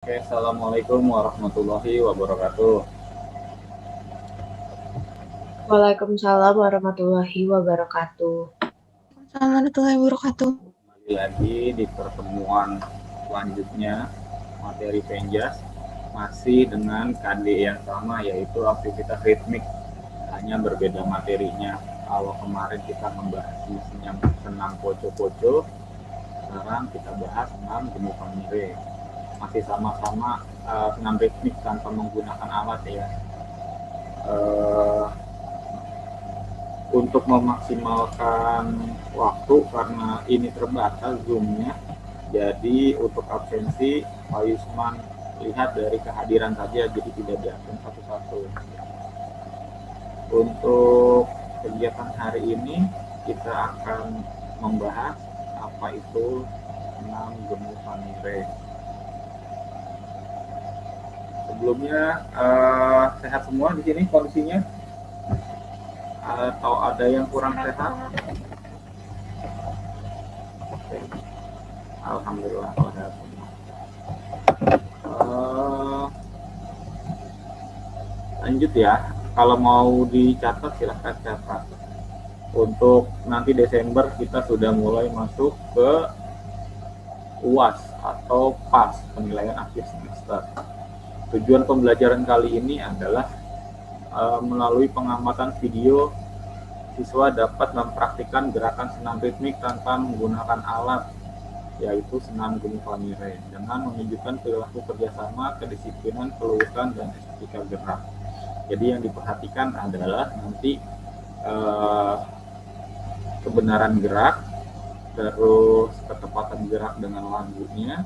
Oke, assalamualaikum warahmatullahi wabarakatuh. Waalaikumsalam warahmatullahi wabarakatuh. Waalaikumsalam warahmatullahi wabarakatuh. Kembali lagi di pertemuan selanjutnya materi Penjas masih dengan KD yang sama, yaitu aktivitas ritmik, hanya berbeda materinya. Kalau kemarin kita membahas senam poco-poco, sekarang kita bahas senam gemukan mire. Masih sama-sama senam ritmik tanpa menggunakan alat ya. Untuk memaksimalkan waktu karena ini terbatas zoomnya, jadi untuk absensi Pak Yusman lihat dari kehadiran saja, jadi tidak diabsen satu-satu. Untuk kegiatan hari ini kita akan membahas apa itu senam gemukan mire. Sebelumnya sehat semua di sini kondisinya, atau ada yang kurang sehat? Alhamdulillah sehat semua. Lanjut ya, kalau mau dicatat silahkan catat. Untuk nanti Desember kita sudah mulai masuk ke UAS atau PAS, penilaian akhir semester. Tujuan pembelajaran kali ini adalah melalui pengamatan video, siswa dapat mempraktikkan gerakan senam ritmik tanpa menggunakan alat, yaitu senam gemukan mire, dengan menunjukkan perilaku kerjasama, kedisiplinan, kelurusan, dan estetika gerak. Jadi yang diperhatikan adalah nanti kebenaran gerak, terus ketepatan gerak dengan lagunya,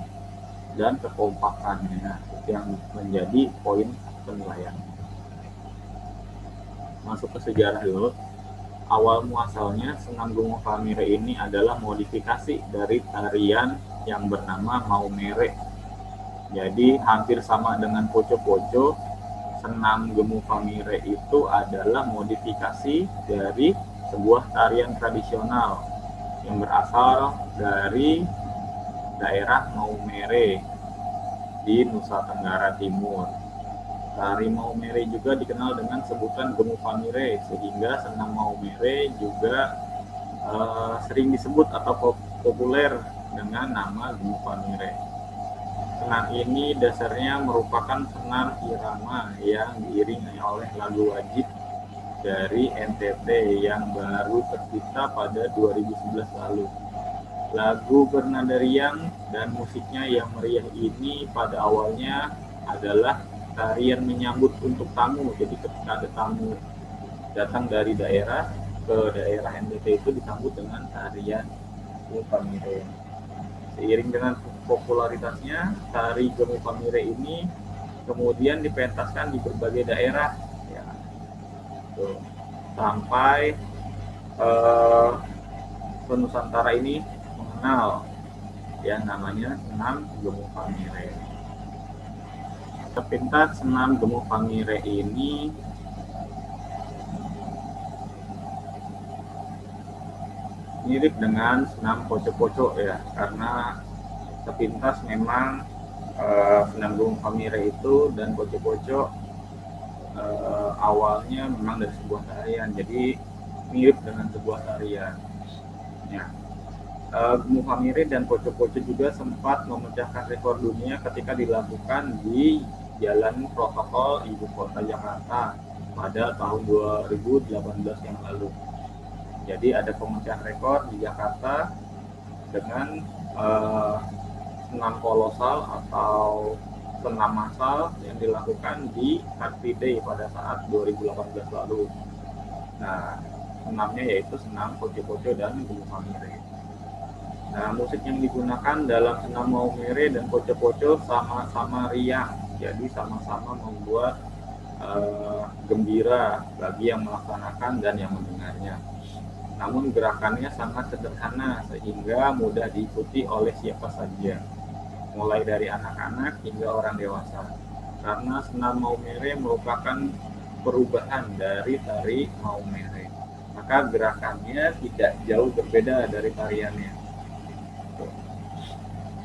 dan kekompakannya yang menjadi poin penilaian. Masuk ke sejarah dulu. Awal muasalnya senam gemukan mire ini adalah modifikasi dari tarian yang bernama maumere. Jadi hampir sama dengan poco-poco, senam gemukan mire itu adalah modifikasi dari sebuah tarian tradisional yang berasal dari daerah Maumere di Nusa Tenggara Timur. Tari Maumere juga dikenal dengan sebutan gemukan mire, sehingga senam Maumere juga sering disebut atau populer dengan nama gemukan mire. Senam ini dasarnya merupakan senam irama yang diiringi oleh lagu wajib dari NTT yang baru tercipta pada 2011 lalu. Lagu bernada riang dan musiknya yang meriah ini pada awalnya adalah tarian menyambut untuk tamu. Jadi ketika ada tamu datang dari daerah ke daerah NTT itu disambut dengan tarian gemukan mire. Seiring dengan popularitasnya, tari gemukan mire ini kemudian dipentaskan di berbagai daerah ya. Tuh. Sampai Nusantara ini mengenal yang namanya senam gemukan mire. Sepintas senam gemukan mire ini mirip dengan senam poco-poco ya, karena sepintas memang senam gemukan mire itu dan poco-poco awalnya memang dari sebuah tarian, jadi mirip dengan sebuah tarian. Ya. Gemukan mire dan poco-poco juga sempat memecahkan rekor dunia ketika dilakukan di Jalan Protokol Ibu Kota Jakarta pada tahun 2018 yang lalu. Jadi ada pemecah rekor di Jakarta dengan senam kolosal atau senam massal yang dilakukan di Car Free Day pada saat 2018 lalu. Nah, senamnya yaitu senam poco-poco dan gemukan mire. Nah, musik yang digunakan dalam senam maumere dan poco-poco sama-sama riang, jadi sama-sama membuat gembira bagi yang melaksanakan dan yang mendengarnya. Namun gerakannya sangat sederhana sehingga mudah diikuti oleh siapa saja, mulai dari anak-anak hingga orang dewasa. Karena senam maumere merupakan perubahan dari tari maumere, maka gerakannya tidak jauh berbeda dari tariannya.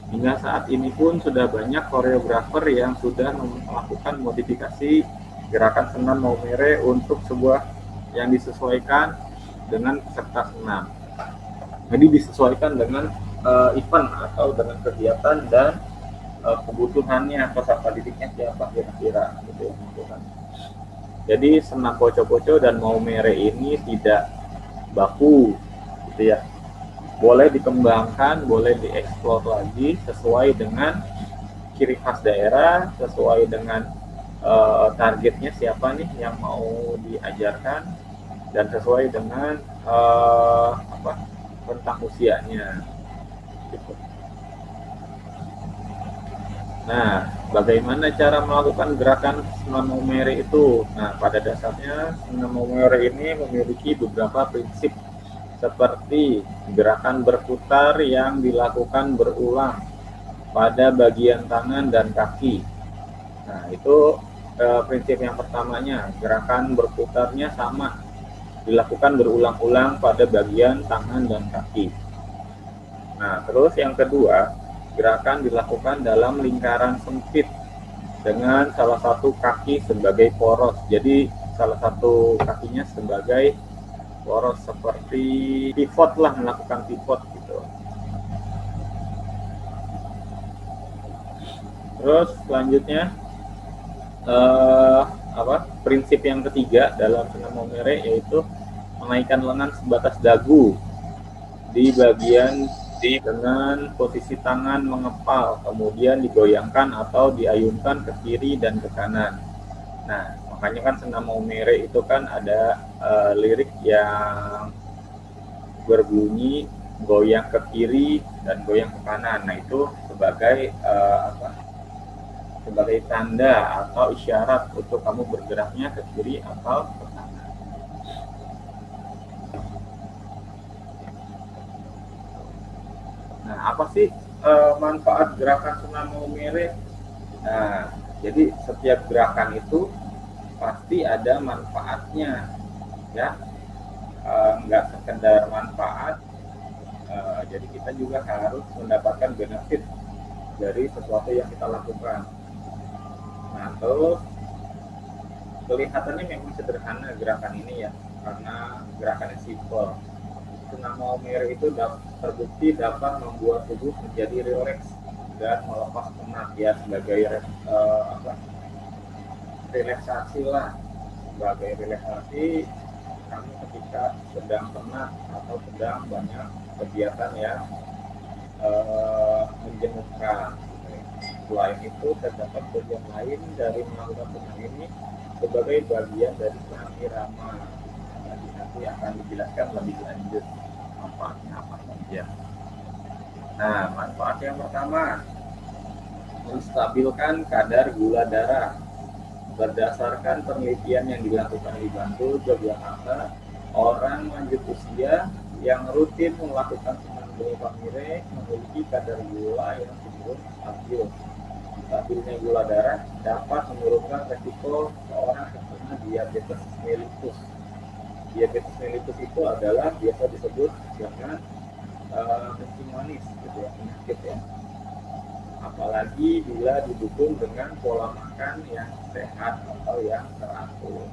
Hingga saat ini pun sudah banyak koreografer yang sudah melakukan modifikasi gerakan senam Maumere untuk sebuah yang disesuaikan dengan peserta senam. Jadi disesuaikan dengan event atau dengan kegiatan dan kebutuhannya peserta didiknya siapa kira-kira gitu ya. Jadi senam poco-poco dan Maumere ini tidak baku gitu ya. Boleh dikembangkan, boleh dieksplor lagi sesuai dengan ciri khas daerah, sesuai dengan targetnya siapa nih yang mau diajarkan, dan sesuai dengan rentang usianya. Gitu. Nah, bagaimana cara melakukan gerakan senam Maumere itu? Nah, pada dasarnya senam Maumere ini memiliki beberapa prinsip seperti gerakan berputar yang dilakukan berulang pada bagian tangan dan kaki. Nah, itu prinsip yang pertamanya, gerakan berputarnya sama, dilakukan berulang-ulang pada bagian tangan dan kaki. Nah, terus yang kedua, gerakan dilakukan dalam lingkaran sempit dengan salah satu kaki sebagai poros. Jadi, salah satu kakinya sebagai poros seperti pivot lah, melakukan pivot gitu. Terus selanjutnya prinsip yang ketiga dalam senam Maumere yaitu menaikkan lengan sebatas dagu di bagian dengan posisi tangan mengepal, kemudian digoyangkan atau diayunkan ke kiri dan ke kanan. Nah, makanya kan senam Maumere itu kan ada lirik yang berbunyi goyang ke kiri dan goyang ke kanan. Nah, itu sebagai sebagai tanda atau isyarat untuk kamu bergeraknya ke kiri atau ke kanan. Nah, apa sih manfaat gerakan senam Maumere? Nah, jadi setiap gerakan itu pasti ada manfaatnya, ya. Nggak sekedar manfaat, jadi kita juga harus mendapatkan benefit dari sesuatu yang kita lakukan. Nah, terus kelihatannya memang sederhana gerakan ini ya, karena gerakannya simple. Senam Maumere itu terbukti dapat membuat tubuh menjadi rileks dan melepas penat ya, sebagai relaksasi lah, sebagai relaksasi kamu ketika sedang penat atau sedang banyak kegiatan yang menjenuhkan. Selain itu, terdapat tujuan lain dari melakukan senam ini sebagai bagian dari senam irama. Nanti akan dijelaskan lebih lanjut manfaatnya apa saja. Nah, manfaat yang pertama, menstabilkan kadar gula darah. Berdasarkan penelitian yang dilakukan di Bantul, Yogyakarta, orang lanjut usia yang rutin melakukan senam Maumere memiliki kadar gula yang cenderung stabil. Stabilnya gula darah dapat menurunkan resiko seorang terkena diabetes mellitus. Diabetes mellitus itu adalah biasa disebut dengan kencing manis, gitu ya, penyakit ya. Apalagi bila didukung dengan pola makan yang sehat atau yang teratur.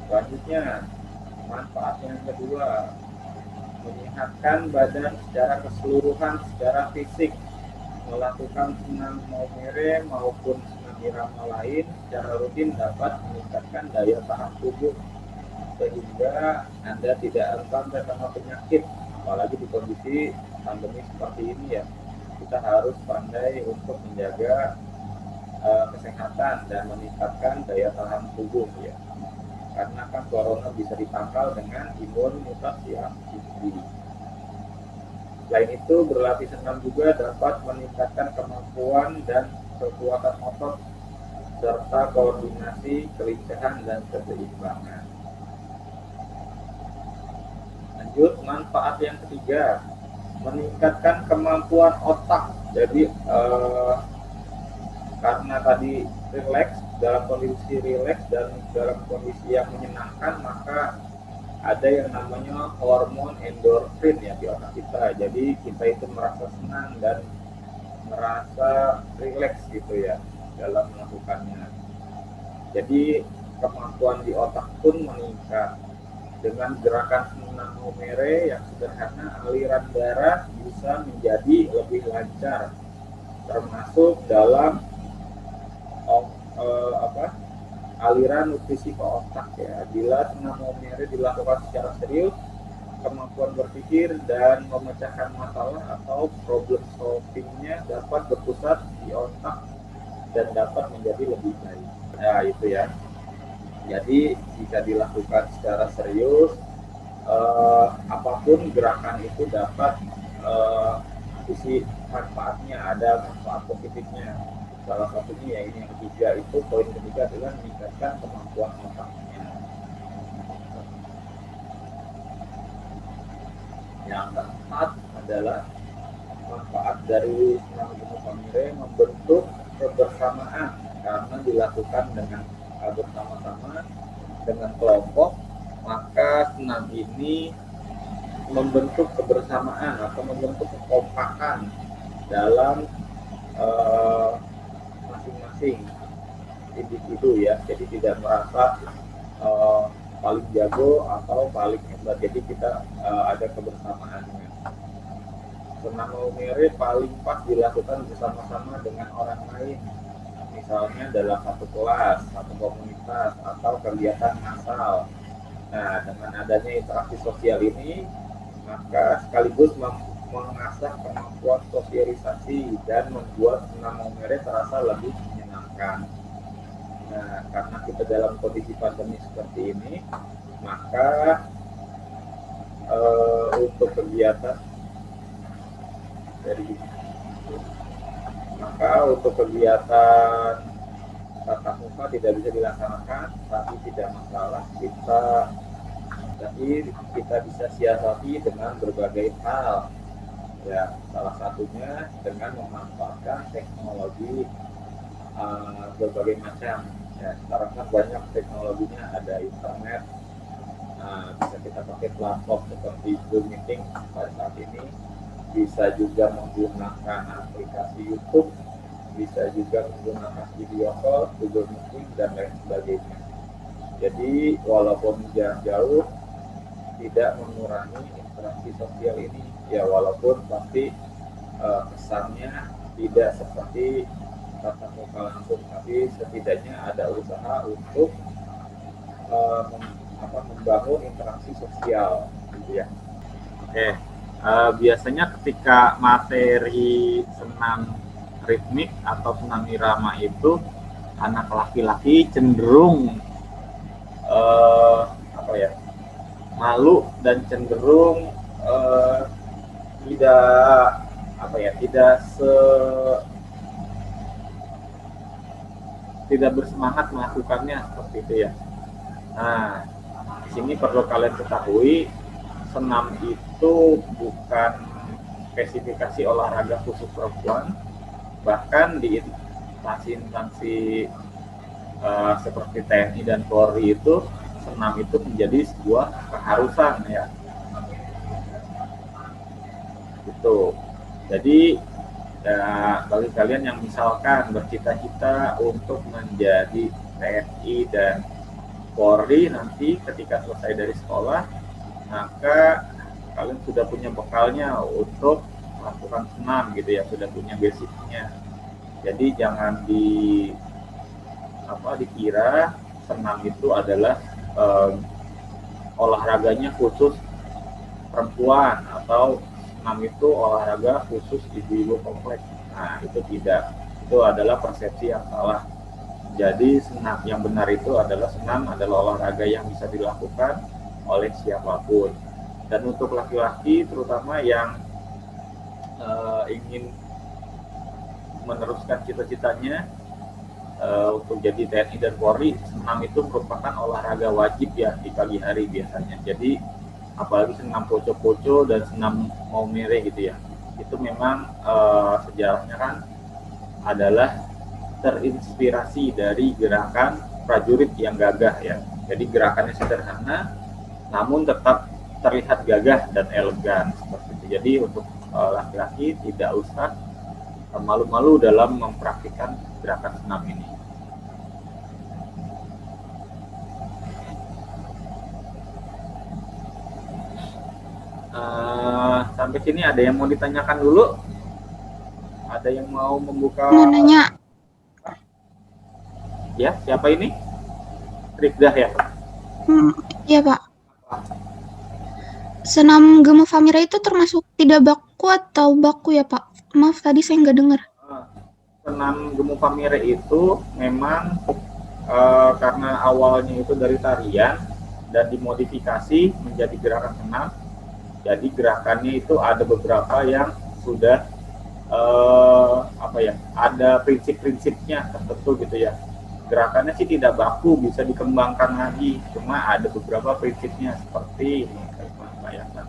Selanjutnya, manfaat yang kedua, menyehatkan badan secara keseluruhan, secara fisik. Melakukan senam Maumere maupun senam irama lain secara rutin dapat meningkatkan daya tahan tubuh, sehingga Anda tidak rentan terkena penyakit. Apalagi di kondisi pandemi seperti ini ya, kita harus pandai untuk menjaga kesehatan dan meningkatkan daya tahan tubuh ya, karena kan corona bisa ditangkal dengan imunitas yang tinggi. Selain itu, berlatih senam juga dapat meningkatkan kemampuan dan kekuatan otot serta koordinasi, kelincahan dan keseimbangan. Lanjut, manfaat yang ketiga, meningkatkan kemampuan otak. Jadi karena tadi rileks, dalam kondisi rileks dan dalam kondisi yang menyenangkan, maka ada yang namanya hormon endorfin ya di otak kita. Jadi kita itu merasa senang dan merasa rileks gitu ya dalam melakukannya. Jadi kemampuan di otak pun meningkat. Dengan gerakan senam maumere yang sederhana, aliran darah bisa menjadi lebih lancar, termasuk dalam aliran nutrisi ke otak ya. Bila senam maumere dilakukan secara serius, kemampuan berpikir dan memecahkan masalah atau problem solvingnya dapat berpusat di otak dan dapat menjadi lebih baik. Nah itu ya. Jadi jika dilakukan secara serius, apapun gerakan itu dapat sisi manfaatnya, ada manfaat positifnya. Salah satunya ya ini yang ketiga, itu poin ketiga adalah meningkatkan kemampuan otaknya. Yang keempat adalah manfaat dari senam gunung maumere membentuk kebersamaan karena dilakukan dengan bersama-sama dengan kelompok, maka senam ini membentuk kebersamaan atau membentuk kekompakan dalam masing-masing individu ya. Jadi tidak merasa paling jago atau paling hebat, jadi kita ada kebersamaannya. Senam maumere paling pas dilakukan bersama-sama dengan orang lain, misalnya dalam satu kelas, satu komunitas, atau kegiatan massal. Nah, dengan adanya interaksi sosial ini, maka sekaligus mengasah kemampuan sosialisasi dan membuat senam maumere terasa lebih menyenangkan. Nah, karena kita dalam kondisi pandemi seperti ini, maka untuk kegiatan tatap muka tidak bisa dilaksanakan, tapi tidak masalah, kita bisa siasati dengan berbagai hal ya, salah satunya dengan memanfaatkan teknologi berbagai macam ya. Sekarang kan banyak teknologinya, ada internet, bisa kita pakai platform seperti Zoom Meeting pada saat ini, bisa juga menggunakan aplikasi YouTube, bisa juga menggunakan video call, Google Meeting, dan lain sebagainya. Jadi walaupun jarak jauh tidak mengurangi interaksi sosial ini ya, walaupun pasti kesannya tidak seperti tatap muka langsung, tapi setidaknya ada usaha untuk membangun interaksi sosial gitu ya. Oke. Biasanya ketika materi senam ritmik atau senam irama itu, anak laki-laki cenderung malu dan cenderung tidak bersemangat melakukannya seperti itu ya. Nah, di sini perlu kalian ketahui, senam itu bukan spesifikasi olahraga khusus perempuan. Bahkan di instansi seperti TNI dan Polri itu, senam itu menjadi sebuah keharusan ya. Gitu. Jadi bagi kalian yang misalkan bercita-cita untuk menjadi TNI dan Polri nanti ketika selesai dari sekolah, maka kalian sudah punya bekalnya untuk melakukan senam gitu ya, sudah punya basicnya. Jadi jangan dikira senam itu adalah olahraganya khusus perempuan atau senam itu olahraga khusus ibu-ibu kompleks. Nah, itu tidak. Itu adalah persepsi yang salah. Jadi senam yang benar itu adalah senam adalah olahraga yang bisa dilakukan oleh siapapun. Dan untuk laki-laki terutama yang ingin meneruskan cita-citanya untuk jadi TNI dan Polri, senam itu merupakan olahraga wajib ya di pagi hari biasanya. Jadi apalagi senam poco-poco dan senam maumere gitu ya, itu memang sejarahnya kan adalah terinspirasi dari gerakan prajurit yang gagah ya. Jadi gerakannya sederhana, namun tetap terlihat gagah dan elegan seperti itu. Jadi untuk laki-laki tidak usah malu-malu dalam mempraktikkan gerakan senam ini. Sampai sini ada yang mau ditanyakan dulu? Ada yang mau membuka? Mau nanya. Ya, siapa ini? Rifdah ya? Iya Pak. Senam Gemu Famira itu termasuk tidak baku atau baku ya Pak? Maaf tadi saya nggak dengar. Senam Gemu Famira itu memang karena awalnya itu dari tarian dan dimodifikasi menjadi gerakan senam. Jadi gerakannya itu ada beberapa yang sudah ada prinsip-prinsipnya tertentu gitu ya. Gerakannya sih tidak baku, bisa dikembangkan lagi, cuma ada beberapa prinsipnya seperti ini. Bayangkan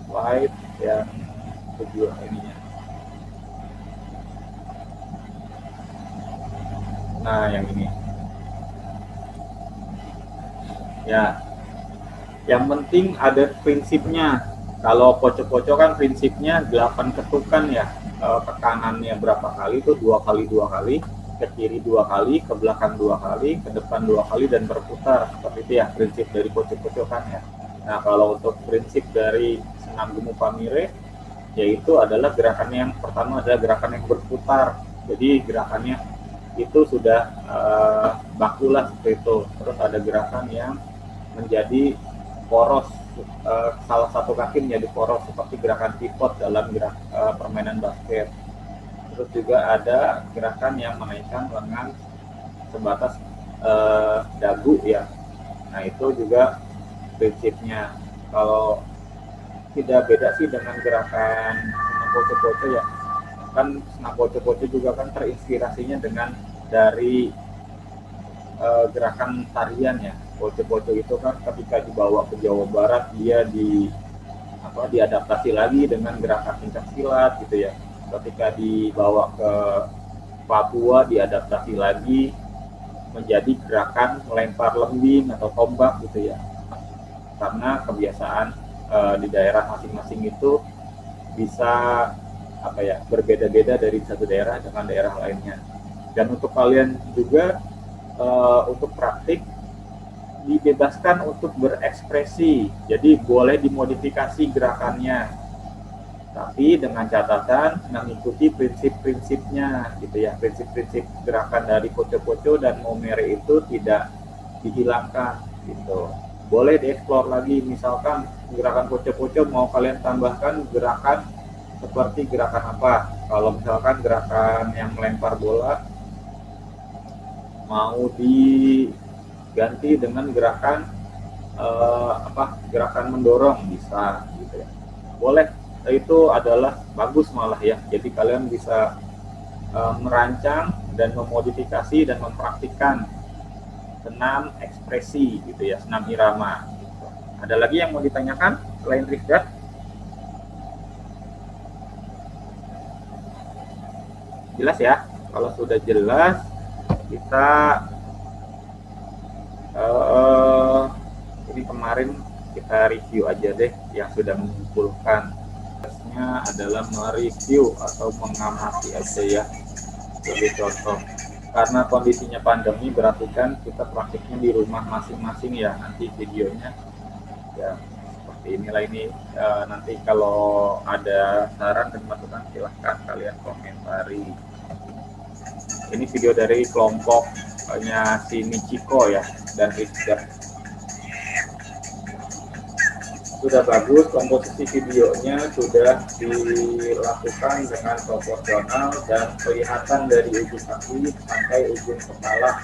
slide yang tujuh ininya. Nah, yang ini. Ya, yang penting ada prinsipnya. Kalau poco-poco kan prinsipnya 8 ketukan ya. Tekanannya berapa kali itu 2 kali, ke kiri 2 kali, ke belakang 2 kali, ke depan 2 kali, dan berputar. Seperti itu ya prinsip dari poco-poco kan ya. Nah, kalau untuk prinsip dari senam Gemu Famira, yaitu adalah gerakannya yang pertama adalah gerakan yang berputar. Jadi gerakannya itu sudah bakulah seperti itu. Terus ada gerakan yang menjadi poros, salah satu kaki menjadi poros seperti gerakan pivot dalam permainan basket. Terus juga ada gerakan yang menaikkan lengan sebatas dagu ya. Nah itu juga prinsipnya. Kalau tidak beda sih dengan gerakan senam poco-poco ya. Kan senam poco-poco juga kan terinspirasinya dengan dari gerakan tarian ya. Poco-poco itu kan ketika dibawa ke Jawa Barat dia diadaptasi lagi dengan gerakan pencak silat gitu ya. Ketika dibawa ke Papua diadaptasi lagi menjadi gerakan melempar lembing atau tombak gitu ya. Karena kebiasaan di daerah masing-masing itu bisa berbeda-beda dari satu daerah dengan daerah lainnya. Dan untuk kalian juga untuk praktik dibebaskan untuk berekspresi, jadi boleh dimodifikasi gerakannya, tapi dengan catatan mengikuti prinsip-prinsipnya gitu ya. Prinsip-prinsip gerakan dari poco-poco dan Maumere itu tidak dihilangkan gitu. Boleh dieksplor lagi, misalkan gerakan poco-poco mau kalian tambahkan gerakan seperti gerakan apa. Kalau misalkan gerakan yang melempar bola mau diganti dengan gerakan gerakan mendorong bisa gitu ya. Boleh, itu adalah bagus malah ya. Jadi kalian bisa merancang dan memodifikasi dan mempraktikkan senam ekspresi gitu ya, senam irama gitu. Ada lagi yang mau ditanyakan selain Rifdat? Jelas ya? Kalau sudah jelas, kita ini kemarin kita review aja deh yang sudah mengumpulkan. Tugasnya adalah mereview atau mengamati aja ya, sebagai contoh. Karena kondisinya pandemi berarti kan kita praktiknya di rumah masing-masing ya. Nanti videonya ya seperti inilah ini. Nanti kalau ada saran dan masukan silahkan kalian komentari. Ini video dari kelompoknya si Michiko ya dan Rizka. Sudah bagus, komposisi videonya sudah dilakukan dengan proporsional dan kelihatan dari ujung kaki sampai ujung kepala.